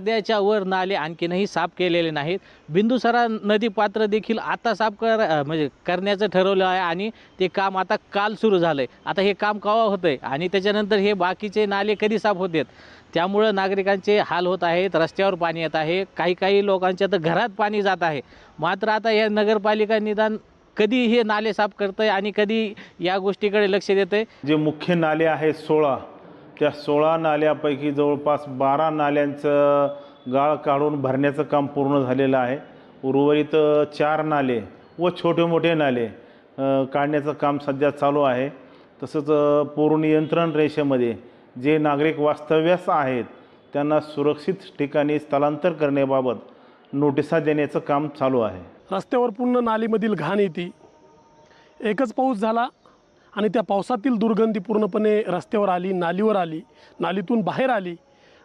नद्याच्या वर नाले आणखीनही साफ केलेले नाहीत. बिंदुसरा नदी पात्र देखील आता साफ करण्याचं ठरवलं आहे आणि ते काम आता काल सुरू झालं आहे. आता हे काम केव्हा होतं आहे आणि त्याच्यानंतर हे बाकीचे नाले कधी साफ होतात, त्यामुळं नागरिकांचे हाल होत आहेत. रस्त्यावर पाणी येत आहे, काही लोकांच्या तर घरात पाणी जात आहे. मात्र आता या नगरपालिका निदान कधी हे नाले साफ करतं आहे आणि कधी या गोष्टीकडे लक्ष देतं आहे. जे मुख्य नाले आहेत 16, त्या 16 नाल्यापैकी जवळपास 12 नाल्यांचं गाळ काढून भरण्याचं काम पूर्ण झालेलं आहे. उर्वरित 4 नाले व छोटे मोठे नाले काढण्याचं काम सध्या चालू आहे. तसंच पूर नियंत्रण रेषेमध्ये जे नागरिक वास्तव्यास आहेत त्यांना सुरक्षित ठिकाणी स्थलांतर करण्याबाबत नोटिसा देण्याचं काम चालू आहे. रस्त्यावर पूर्ण नालीमधील घाण येते. एकच पाऊस झाला आणि त्या पावसातील दुर्गंधी पूर्णपणे रस्त्यावर आली, नालीवर आली, नालीतून बाहेर आली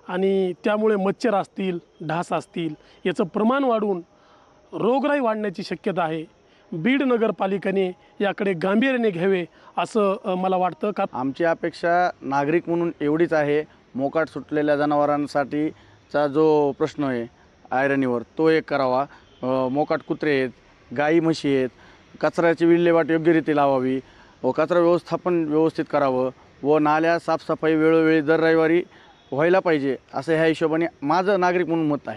आणि त्यामुळे मच्छर असतील, ढास असतील याचं प्रमाण वाढून रोगराई वाढण्याची शक्यता आहे. बीड नगरपालिकेने याकडे गांभीर्याने घ्यावे असं मला वाटतं. का आमची अपेक्षा नागरिक म्हणून एवढीच आहे, मोकाट सुटलेल्या जनावरांसाठीचा जो प्रश्न आहे आयरनीवर तो एक करावा. मोकाट कुत्रे आहेत, गाई म्हशी आहेत, कचऱ्याची विल्हेवाट योग्यरीती लावावी व कचरा व्यवस्थापन व्यवस्थित करावं व नाल्या साफसफाई वेळोवेळी दर रविवारी व्हायला पाहिजे असं ह्या हिशोबाने माझं नागरिक म्हणून मत आहे.